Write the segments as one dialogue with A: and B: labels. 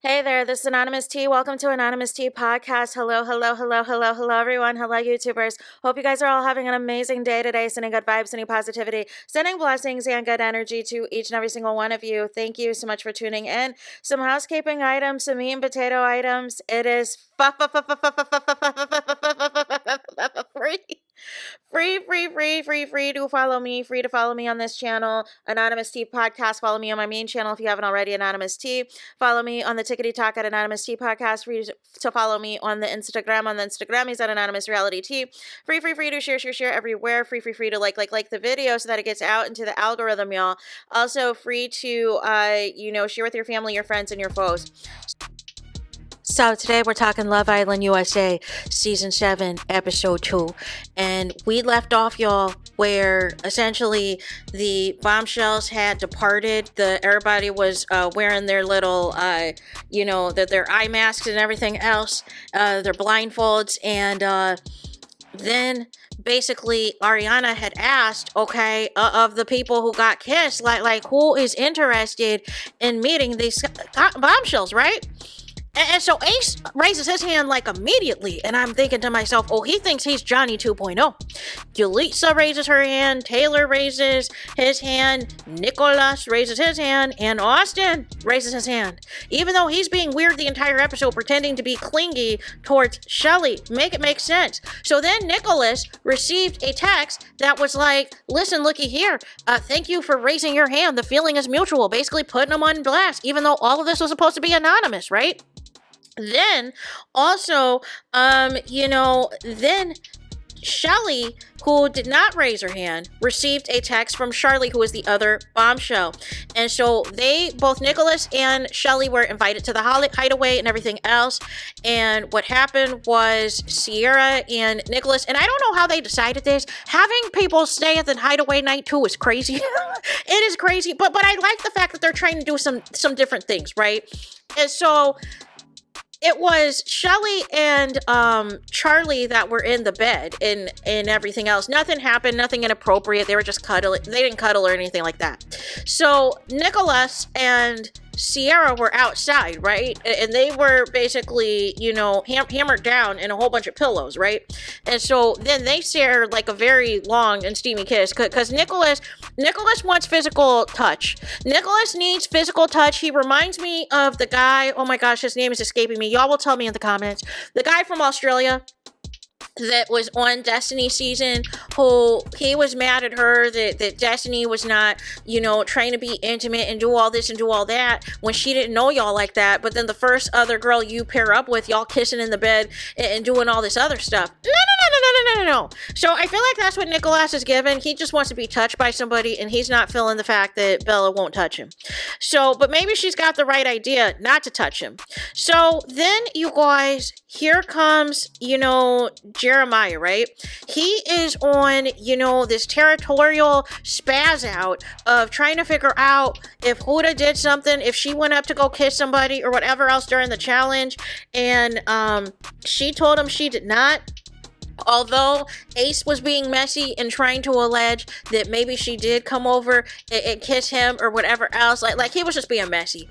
A: Hey there, this is Anonymous T. Welcome to Anonymous T Podcast. Hello, everyone. Hello, YouTubers. Hope you guys are all having an amazing day today, sending good vibes, sending positivity, sending blessings and good energy to each and every single one of you. Thank you so much for tuning in. Some housekeeping items, some meat and potato items. It is free to follow me. Free to follow me on this channel, Anonymous T Podcast. Follow me on my main channel if you haven't already, Anonymous T. Follow me on the Tickety Talk at Anonymous T Podcast. Free to follow me on the Instagram. On the Instagram, he's at AnonymousRealityT. Free to share everywhere. Free to like the video so that it gets out into the algorithm, y'all. Also free to share with your family, your friends, and your foes. So today we're talking Love Island USA Season 7, Episode 2. And we left off, y'all, where essentially the bombshells had departed. Everybody was wearing their little, their eye masks and everything else, their blindfolds. And then basically Ariana had asked, okay, of the people who got kissed, like who is interested in meeting these bombshells, right? And so Ace raises his hand like immediately, and I'm thinking to myself, oh, he thinks he's Johnny 2.0. Yulitza raises her hand, Taylor raises his hand, Nicholas raises his hand, and Austin raises his hand. Even though he's being weird the entire episode, pretending to be clingy towards Shelly. Make it make sense. So then Nicholas received a text that was like, listen, looky here, thank you for raising your hand. The feeling is mutual. Basically putting him on blast, even though all of this was supposed to be anonymous, right? Then also, then Shelly, who did not raise her hand, received a text from Charlie, who is the other bombshell. And so both Nicholas and Shelly were invited to the hideaway and everything else. And what happened was Sierra and Nicholas, and I don't know how they decided this, having people stay at the hideaway night 2 is crazy. It is crazy, but I like the fact that they're trying to do some different things, right? And so it was Shelly and Charlie that were in the bed and everything else. Nothing happened, nothing inappropriate. They were just cuddling. They didn't cuddle or anything like that. So Nicholas and Sierra were outside, right? And they were basically, hammered down in a whole bunch of pillows, right? And so then they share like a very long and steamy kiss because Nicholas wants physical touch. Nicholas needs physical touch. He reminds me of the guy, oh my gosh, his name is escaping me. Y'all will tell me in the comments. The guy from Australia that was on Destiny season, who he was mad at her that Destiny was not, trying to be intimate and do all this and do all that when she didn't know y'all like that. But then the first other girl you pair up with, y'all kissing in the bed and doing all this other stuff. No. So I feel like that's what Nicholas is given. He just wants to be touched by somebody, and he's not feeling the fact that Bella won't touch him. So, but maybe she's got the right idea not to touch him. So then you guys, here comes, Jeremiah, right? He is on, this territorial spaz out of trying to figure out if Huda did something, if she went up to go kiss somebody or whatever else during the challenge. And she told him she did not. Although Ace was being messy and trying to allege that maybe she did come over and kiss him or whatever else, like he was just being messy.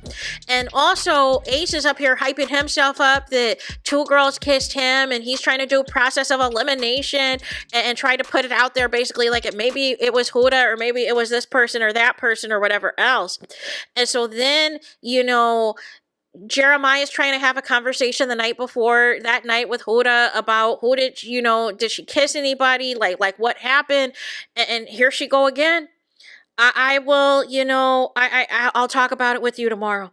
A: And also Ace is up here hyping himself up that 2 girls kissed him, and he's trying to do a process of elimination and try to put it out there basically like maybe it was Huda or maybe it was this person or that person or whatever else. And so then, Jeremiah is trying to have a conversation the night before that night with Huda about who did she kiss anybody? Like what happened? And here she go again. I will, I'll talk about it with you tomorrow.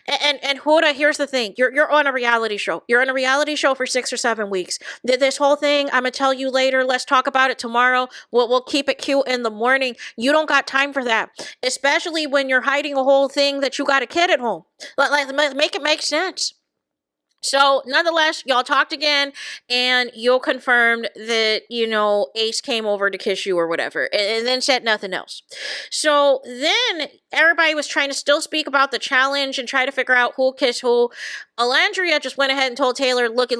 A: And Huda, here's the thing. You're on a reality show. You're on a reality show for 6 or 7 weeks. This whole thing, I'm going to tell you later. Let's talk about it tomorrow. We'll keep it cute in the morning. You don't got time for that. Especially when you're hiding a whole thing that you got a kid at home. Like make it make sense. So nonetheless, y'all talked again, and you confirmed that, Ace came over to kiss you or whatever, and then said nothing else. So then everybody was trying to still speak about the challenge and try to figure out who kissed who. OLANDRIA just went ahead and told Taylor, look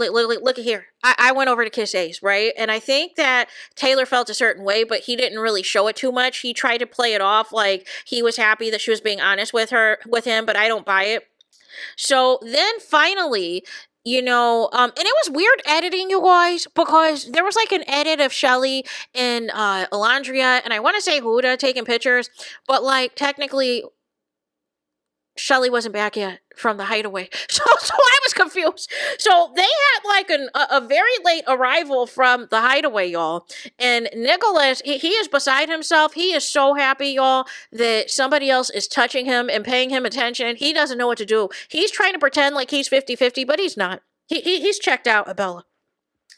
A: here. I went over to kiss Ace, right? And I think that Taylor felt a certain way, but he didn't really show it too much. He tried to play it off like he was happy that she was being honest with him, but I don't buy it. So then finally, and it was weird editing, you guys, because there was like an edit of Shelly and Olandria, and I want to say Huda taking pictures, but like technically Shelly wasn't back yet from the hideaway. So I was confused. So they had like a very late arrival from the hideaway, y'all. And Nicholas, he is beside himself. He is so happy, y'all, that somebody else is touching him and paying him attention. He doesn't know what to do. He's trying to pretend like he's 50-50, but he's not. He's checked out of Bella.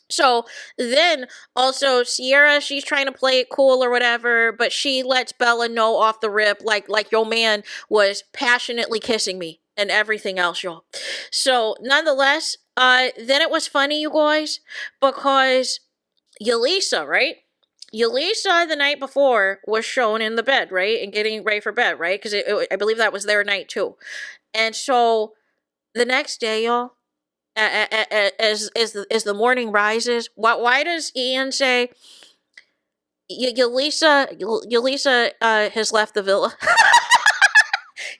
A: So then also Sierra, she's trying to play it cool or whatever, but she lets Bella know off the rip, like your man was passionately kissing me and everything else, y'all. So nonetheless, then it was funny, you guys, because Yelisa, right? Yelisa the night before was shown in the bed, right? And getting ready for bed, right? Because I believe that was their night too. And so the next day, y'all, as the morning rises, why does Ian say Yelisa has left the villa?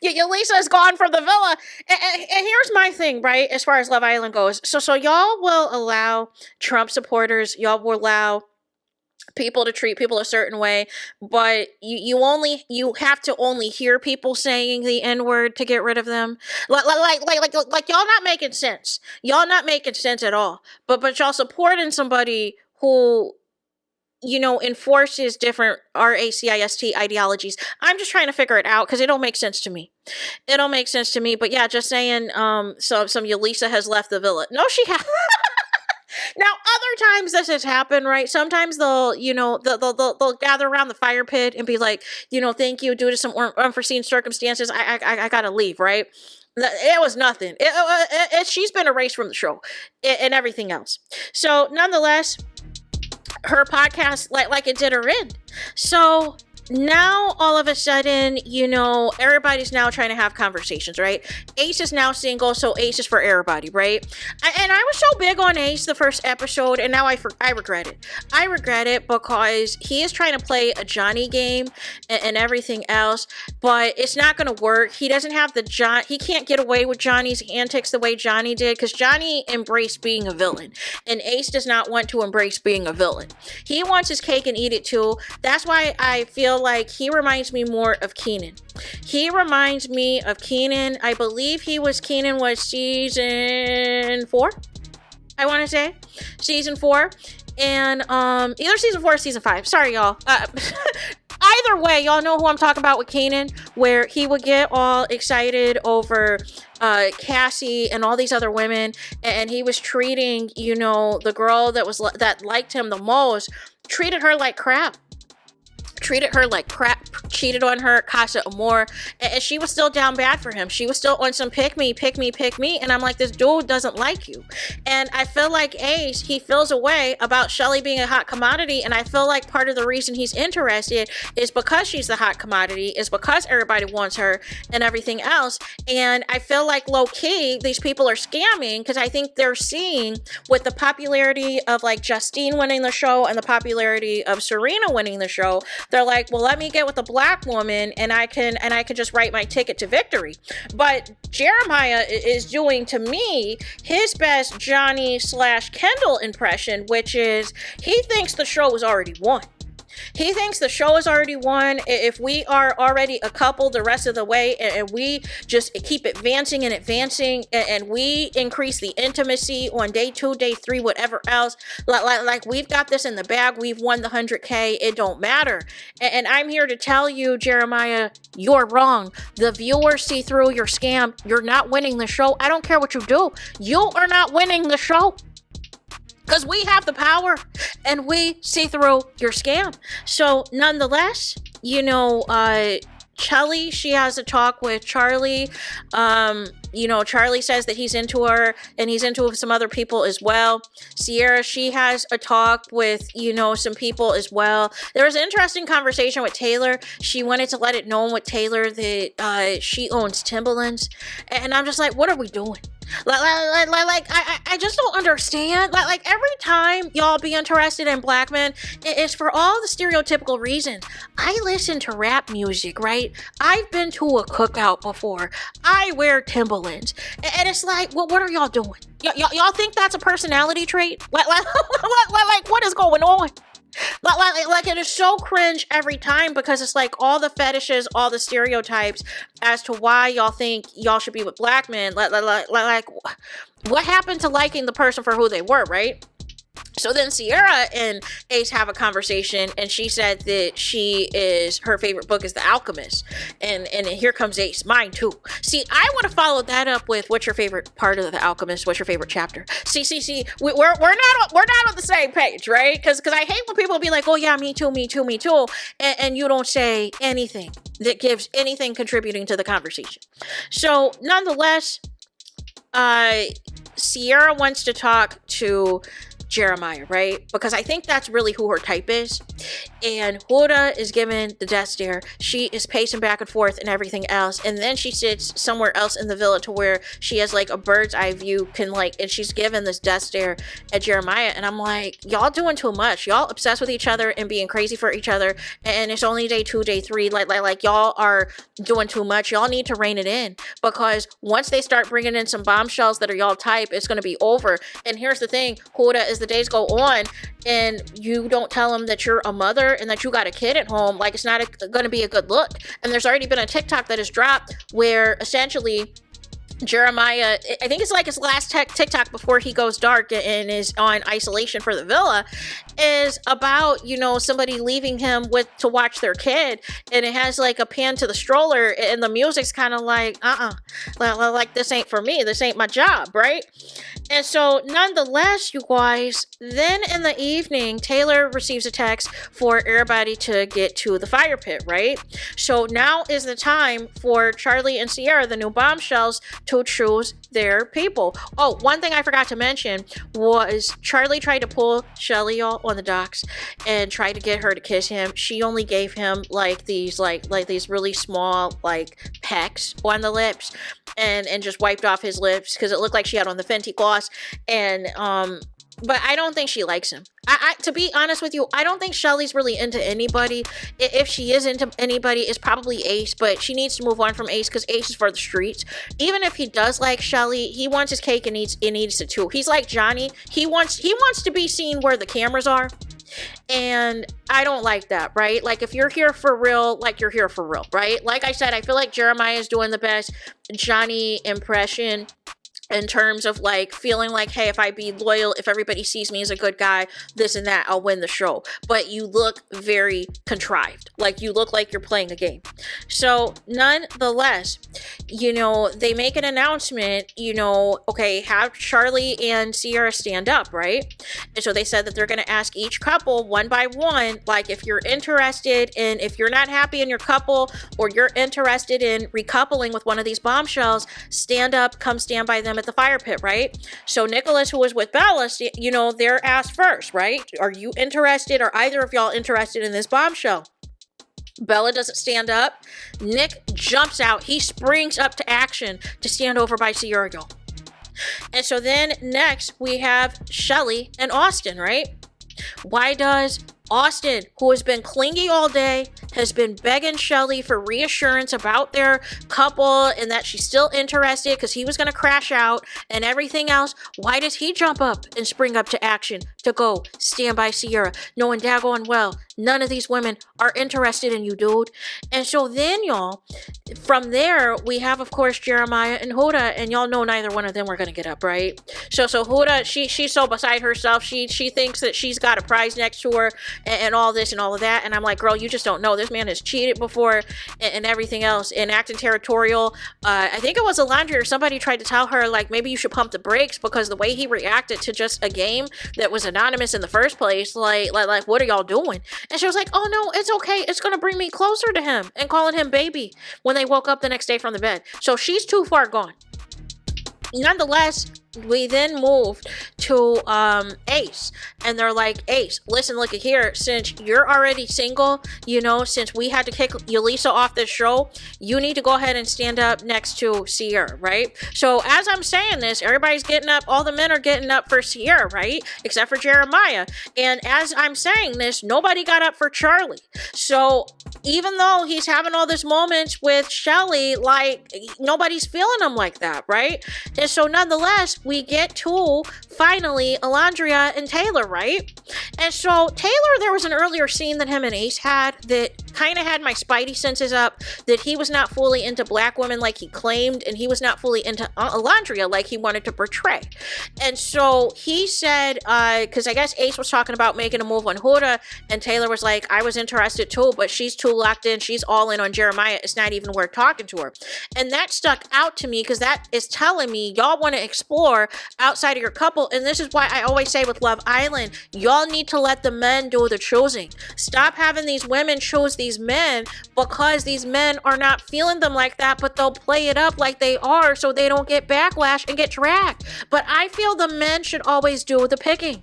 A: Yelisa has gone from the villa. And here's my thing, right, as far as Love Island goes. So y'all will allow Trump supporters, y'all will allow people to treat people a certain way, but you have to only hear people saying the N-word to get rid of them. Like y'all not making sense. Y'all not making sense at all. But y'all supporting somebody who enforces different RACIST ideologies. I'm just trying to figure it out because it don't make sense to me. It don't make sense to me. But yeah, just saying. Some Yelisa has left the villa. No, she has. Now, other times this has happened, right? Sometimes they'll gather around the fire pit and be like, thank you, due to some unforeseen circumstances, I gotta leave, right? It was nothing. She's been erased from the show and everything else. So, nonetheless, her podcast, like it did her in. So now all of a sudden, everybody's now trying to have conversations, right? Ace is now single, so Ace is for everybody, right? And I was so big on Ace the first episode, and now I regret it. I regret it because he is trying to play a Johnny game and everything else, but it's not going to work. He doesn't have he can't get away with Johnny's antics the way Johnny did, because Johnny embraced being a villain, and Ace does not want to embrace being a villain. He wants his cake and eat it too. That's why I feel like he reminds me more of Kenan. He reminds me of Kenan. I believe Kenan was season 4. I want to say season 4, and either season 4 or season 5. Sorry, y'all. Either way, y'all know who I'm talking about with Kenan, where he would get all excited over Cassie and all these other women, and he was treating, the girl that liked him the most, treated her like crap. Cheated on her, Casa Amor, and she was still down bad for him. She was still on some pick me, and I'm like, this dude doesn't like you. And I feel like Ace, he feels a way about Shelly being a hot commodity, and I feel like part of the reason he's interested is because she's the hot commodity, is because everybody wants her and everything else. And I feel like low-key, these people are scamming, because I think they're seeing with the popularity of like Justine winning the show and the popularity of Serena winning the show, they're like, well, let me get with a black woman and I can just write my ticket to victory. But Jeremiah is doing, to me, his best Johnny/Kendall impression, which is he thinks the show is already won. He thinks the show is already won. If we are already a couple the rest of the way, and we just keep advancing and we increase the intimacy on day 2, day 3, whatever else, like we've got this in the bag, we've won the 100K, it don't matter. And I'm here to tell you, Jeremiah, you're wrong. The viewers see through your scam. You're not winning the show. I don't care what you do. You are not winning the show. Because we have the power and we see through your scam. So nonetheless, Shelly, she has a talk with Charlie. Charlie says that he's into her and he's into some other people as well. Sierra, she has a talk with, some people as well. There was an interesting conversation with Taylor. She wanted to let it known with Taylor that she owns Timberlands. And I'm just like, what are we doing? I just don't understand. Like every time y'all be interested in black men, it's for all the stereotypical reasons. I listen to rap music, right? I've been to a cookout before. I wear Timberlands, and it's like, well, what are y'all doing? Y'all think that's a personality trait? Like what is going on? Like it is so cringe every time because it's like all the fetishes, all the stereotypes as to why y'all think y'all should be with black men. Like what happened to liking the person for who they were, right? So then Sierra and Ace have a conversation, and she said that her favorite book is The Alchemist, and here comes Ace, mine too. See, I would have followed that up with, what's your favorite part of The Alchemist? What's your favorite chapter? See, we're not on the same page, right? Because I hate when people be like, oh yeah, me too, and you don't say anything that gives anything contributing to the conversation. So nonetheless, Sierra wants to talk to Jeremiah, right? Because I think that's really who her type is. And Huda is given the death stare. She is pacing back and forth and everything else. And then she sits somewhere else in the villa to where she has like a bird's eye view, and she's given this death stare at Jeremiah. And I'm like, y'all doing too much. Y'all obsessed with each other and being crazy for each other. And it's only day 2, day 3. Like y'all are doing too much. Y'all need to rein it in, because once they start bringing in some bombshells that are y'all type, it's going to be over. And here's the thing, Huda, as the days go on and you don't tell them that you're a mother and that you got a kid at home, like, it's not going to be a good look. And there's already been a TikTok that has dropped where essentially Jeremiah, I think it's like his last TikTok before he goes dark and is on isolation for the villa, is about, somebody leaving him to watch their kid, and it has like a pan to the stroller, and the music's kind of like, like this ain't for me, this ain't my job, right? And so nonetheless, you guys, then in the evening, Taylor receives a text for everybody to get to the fire pit, right? So now is the time for Charlie and Sierra, the new bombshells, to choose their people. Oh, one thing I forgot to mention was Charlie tried to pull Shelly on the docks and tried to get her to kiss him. She only gave him like these really small like pecks on the lips and just wiped off his lips because it looked like she had on the Fenty gloss. And but I don't think she likes him. I to be honest with you, I don't think Shelly's really into anybody. If she is into anybody, it's probably Ace, but she needs to move on from Ace because Ace is for the streets. Even if he does like Shelly, he wants his cake and eats it too. He's like Johnny. He wants to be seen where the cameras are. And I don't like that, right? Like, if you're here for real, like, you're here for real, right? Like I said, I feel like Jeremiah is doing the best Johnny impression in terms of like feeling like, hey, if I be loyal, if everybody sees me as a good guy, this and that, I'll win the show. But you look very contrived. Like, you look like you're playing a game. So nonetheless, they make an announcement, okay, have Charlie and Sierra stand up, right? And so they said that they're going to ask each couple one by one, like, if you're interested in, if you're not happy in your couple or you're interested in recoupling with one of these bombshells, stand up, come stand by them at the fire pit, right? So Nicholas, who was with Bella, they're asked first, right? Are you interested? Are either of y'all interested in this bombshell? Bella doesn't stand up. Nick jumps out. He springs up to action to stand over by Sierra. And so then next we have Shelly and Austin, right? Why does Austin, who has been clingy all day, has been begging Shelly for reassurance about their couple and that she's still interested because he was going to crash out and everything else, why does he jump up and spring up to action to go stand by Sierra, knowing daggone well none of these women are interested in you, dude? And so then, y'all, from there, we have, of course, Jeremiah and Huda, and y'all know neither one of them were going to get up, right? So Huda, she's so beside herself. She thinks that she's got a prize next to her and all this and all of that. And I'm like, girl, you just don't know. This man has cheated before and everything else and acting territorial. I think it was OLANDRIA or somebody tried to tell her, like, maybe you should pump the brakes because the way he reacted to just a game that was anonymous in the first place, like what are y'all doing? And she was like, oh no, it's okay. It's going to bring me closer to him, and calling him baby when they woke up the next day from the bed. So she's too far gone. nonetheless, we then moved to Ace, and they're like, Ace, listen, look at here, since you're already single, you know, since we had to kick Yulisa off this show, you need to go ahead and stand up next to Sierra, right? So as I'm saying this, everybody's getting up, all the men are getting up for Sierra, right? Except for Jeremiah. And as I'm saying this, nobody got up for Charlie. So even though he's having all these moments with Shelly, like, nobody's feeling him like that, right? And so nonetheless, we get to finally Olandria and Taylor, right? And so Taylor, there was an earlier scene that him and Ace had that kind of had my spidey senses up, that he was not fully into black women like he claimed, and he was not fully into Olandria like he wanted to portray. And so he said, because I guess Ace was talking about making a move on Huda, and Taylor was like, I was interested too, but she's too locked in, she's all in on Jeremiah, it's not even worth talking to her. And that stuck out to me, because that is telling me y'all want to explore outside of your couple. And this is why I always say with Love Island, y'all need to let the men do the choosing. Stop having these women choose these men, because these men are not feeling them like that, but they'll play it up like they are so they don't get backlash and get dragged. But I feel the men should always do the picking.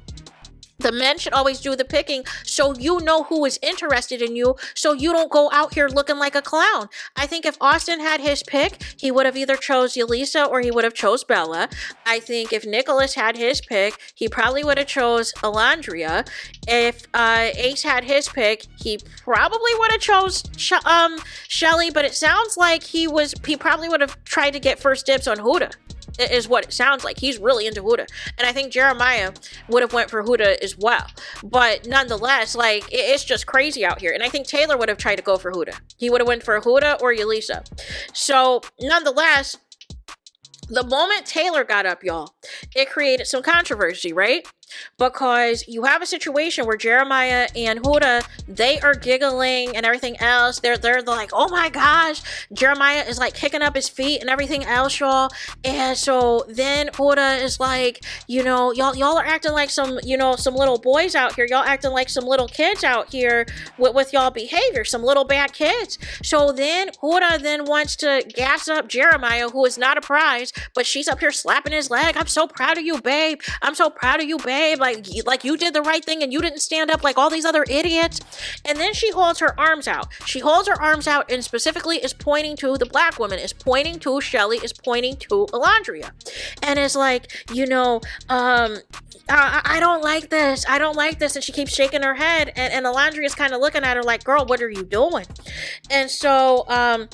A: The men should always do the picking, so you know who is interested in you, so you don't go out here looking like a clown. I think if Austin had his pick, he would have either chose Yulisa or he would have chose Bella. I think if Nicholas had his pick, he probably would have chose Olandria. If Ace had his pick, he probably would have chose Shelly, but it sounds like he probably would have tried to get first dibs on Huda. Is what it sounds like. He's really into Huda. And I think Jeremiah would have went for Huda as well. But nonetheless, like, it's just crazy out here. And I think Taylor would have tried to go for Huda. He would have went for Huda or Yulisa. So nonetheless, the moment Taylor got up, y'all, it created some controversy, right? Because you have a situation where Jeremiah and Huda, they are giggling and everything else. They're like, oh my gosh, Jeremiah is like kicking up his feet and everything else, y'all. And so then Huda is like, you know, y'all are acting like some, you know, some little boys out here. Y'all acting like some little kids out here with y'all behavior, some little bad kids. So then Huda then wants to gas up Jeremiah, who is not a prize, but she's up here slapping his leg. I'm so proud of you, babe. I'm so proud of you, babe. Like you did the right thing and you didn't stand up like all these other idiots. And then she holds her arms out. She holds her arms out and specifically is pointing to the black woman, is pointing to Shelly, is pointing to Olandria. And is like, you know, I don't like this. I don't like this. And she keeps shaking her head. And Olandria is kind of looking at her like, girl, what are you doing? And so,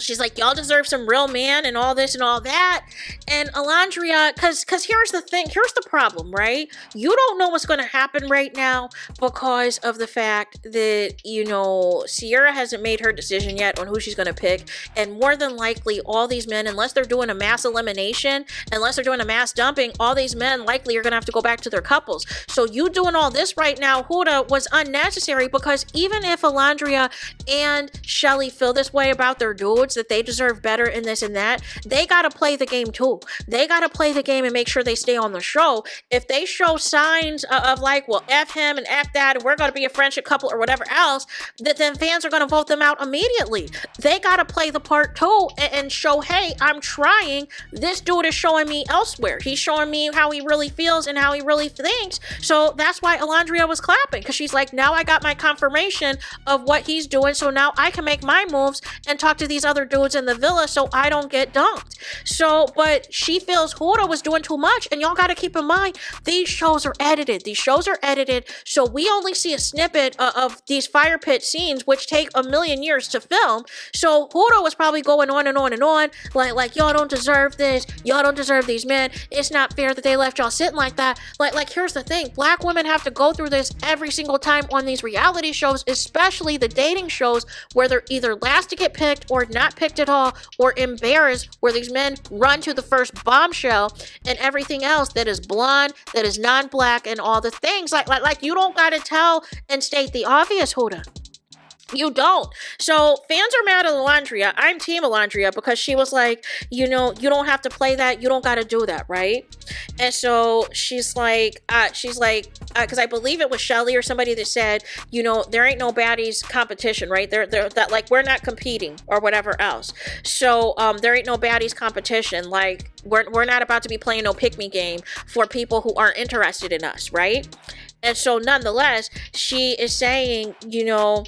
A: she's like, y'all deserve some real man and all this and all that. And Olandria, because here's the thing, here's the problem, right? You don't know what's going to happen right now because of the fact that, you know, Sierra hasn't made her decision yet on who she's going to pick. And more than likely, all these men, unless they're doing a mass elimination, unless they're doing a mass dumping, all these men likely are going to have to go back to their couples. So you doing all this right now, Huda, was unnecessary, because even if Olandria and Shelly feel this way about their dudes, that they deserve better in this and that, they gotta play the game too. They gotta play the game and make sure they stay on the show. If they show signs of like, well, F him and F that, and we're gonna be a friendship couple or whatever else, then fans are gonna vote them out immediately. They gotta play the part too and show, hey, I'm trying. This dude is showing me elsewhere. He's showing me how he really feels and how he really thinks. So that's why Olandria was clapping, because she's like, now I got my confirmation of what he's doing, so now I can make my moves and talk to these other dudes in the villa so I don't get dumped. So, but she feels Huda was doing too much, and y'all got to keep in mind, these shows are edited. These shows are edited, so we only see a snippet of these fire pit scenes, which take a million years to film. So Huda was probably going on and on and on, like y'all don't deserve this, y'all don't deserve these men, it's not fair that they left y'all sitting like that. Like here's the thing, black women have to go through this every single time on these reality shows, especially the dating shows, where they're either last to get picked or not picked at all, or embarrassed, where these men run to the first bombshell and everything else that is blonde, that is non-black, and all the things. Like you don't gotta tell and state the obvious, Huda. You don't. So fans are mad at Olandria. I'm team Olandria, because she was like, you know, you don't have to play that. You don't got to do that, right? And so she's like, because I believe it was Shelly or somebody that said, you know, there ain't no baddies competition, right? They're that, like, we're not competing or whatever else. So there ain't no baddies competition. Like, we're not about to be playing no pick me game for people who aren't interested in us, right? And so nonetheless, she is saying, you know,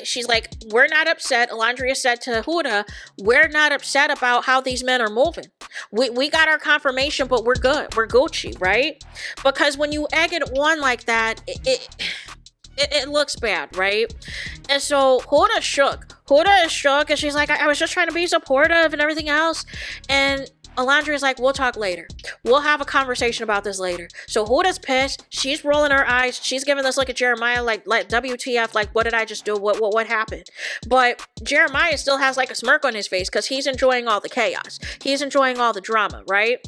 A: she's like, we're not upset. Olandria said to Huda, we're not upset about how these men are moving. We got our confirmation, but we're good. We're Gucci, right? Because when you egg it on like that, it looks bad, right? And so Huda is shook, and she's like, I was just trying to be supportive and everything else. And Olandria's like, we'll talk later. We'll have a conversation about this later. So Huda's pissed. She's rolling her eyes. She's giving this look at Jeremiah like WTF, like, what did I just do? What happened? But Jeremiah still has like a smirk on his face because he's enjoying all the chaos. He's enjoying all the drama, right?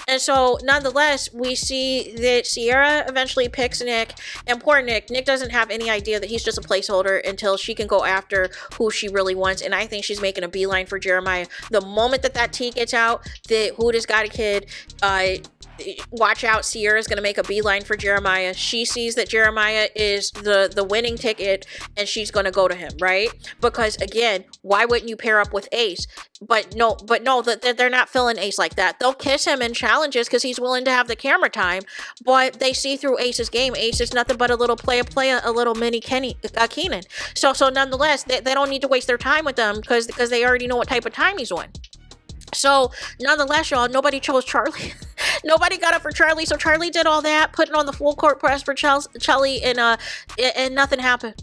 A: And so nonetheless, we see that Sierra eventually picks Nick, and poor Nick doesn't have any idea that he's just a placeholder until she can go after who she really wants. And I think she's making a beeline for Jeremiah. The moment that tea gets out, Huda's got a kid, watch out, Sierra's gonna make a beeline for Jeremiah. She sees that Jeremiah is the winning ticket, and she's gonna go to him, right? Because again, why wouldn't you pair up with Ace? But no, they're not feeling Ace like that. They'll kiss him in challenges because he's willing to have the camera time, but they see through Ace's game. Ace is nothing but a little player, a little mini Keenan. So nonetheless, they don't need to waste their time with them because they already know what type of time he's on. So nonetheless, y'all, nobody chose Charlie. Nobody got up for Charlie, so Charlie did all that, putting on the full court press for Charlie, and nothing happened.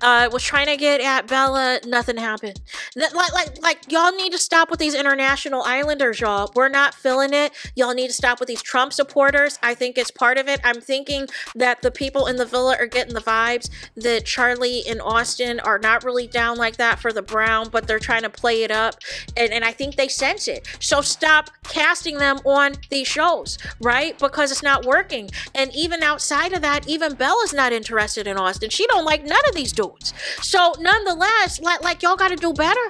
A: Was trying to get at Bella, nothing happened. Like y'all need to stop with these international islanders, y'all. We're not feeling it. Y'all need to stop with these Trump supporters. I think it's part of it. I'm thinking that the people in the villa are getting the vibes that Charlie and Austin are not really down like that for the Brown, but they're trying to play it up, and I think they sense it. So stop casting them on these shows, right? Because it's not working. And even outside of that, even Bella's not interested in Austin. She don't like none of these dudes. So nonetheless, like y'all got to do better.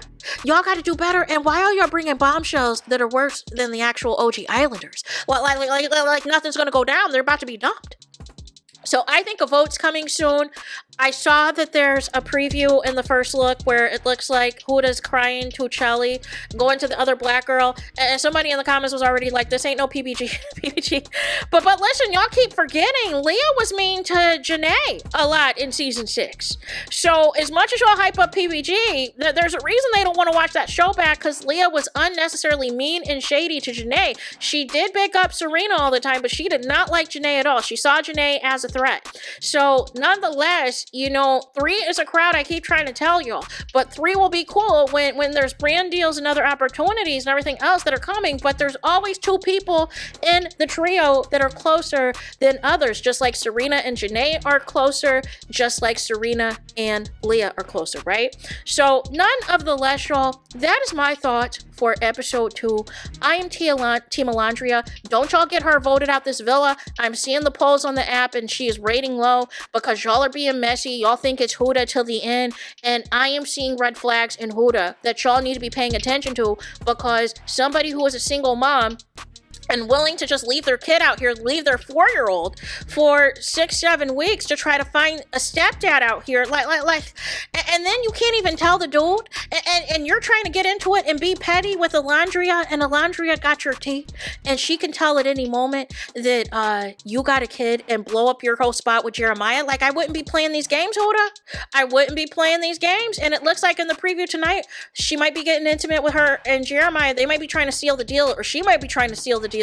A: Y'all got to do better. And why are y'all bringing bombshells that are worse than the actual OG Islanders? Like nothing's gonna go down. They're about to be dumped. So I think a vote's coming soon. I saw that there's a preview in the first look where it looks like Huda's crying to Chelly, going to the other black girl, and somebody in the comments was already like, this ain't no PBG. But listen, y'all keep forgetting, Leah was mean to Janae a lot in season 6. So as much as y'all hype up PBG, there's a reason they don't want to watch that show back, because Leah was unnecessarily mean and shady to Janae. She did pick up Serena all the time, but she did not like Janae at all. She saw Janae as a threat. So nonetheless, you know, 3 is a crowd, I keep trying to tell y'all, but 3 will be cool when there's brand deals and other opportunities and everything else that are coming. But there's always 2 people in the trio that are closer than others, just like Serena and Janae are closer, just like Serena and Leah are closer, right? So none of the less, y'all, that is my thought for episode 2. I am Team Olandria. Don't y'all get her voted out this villa. I'm seeing the polls on the app and she is rating low because y'all are being messy. Y'all think it's Huda till the end, and I am seeing red flags in Huda that y'all need to be paying attention to, because somebody who is a single mom and willing to just leave their kid out here, leave their 4-year-old for 6-7 weeks to try to find a stepdad out here, and then you can't even tell the dude, and you're trying to get into it and be petty with Olandria, and Olandria got your tea, and she can tell at any moment that you got a kid and blow up your whole spot with Jeremiah. Like, I wouldn't be playing these games, Huda. I wouldn't be playing these games. And it looks like in the preview tonight, she might be getting intimate with her and Jeremiah. They might be trying to seal the deal, or she might be trying to seal the deal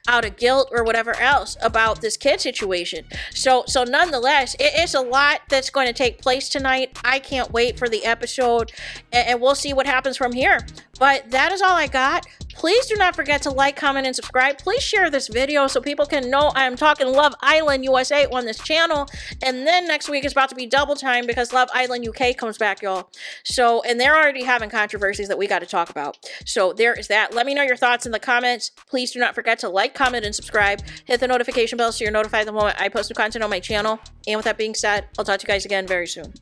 A: out of guilt or whatever else about this kid situation. So nonetheless, it's a lot that's going to take place tonight. I can't wait for the episode, and we'll see what happens from here. But that is all I got. Please do not forget to like, comment, and subscribe. Please share this video so people can know I'm talking Love Island USA on this channel. And then next week is about to be double time because Love Island UK comes back, y'all. So, and they're already having controversies that we got to talk about. So there is that. Let me know your thoughts in the comments. Please do not forget to like, comment, and subscribe. Hit the notification bell so you're notified the moment I post new content on my channel. And with that being said, I'll talk to you guys again very soon.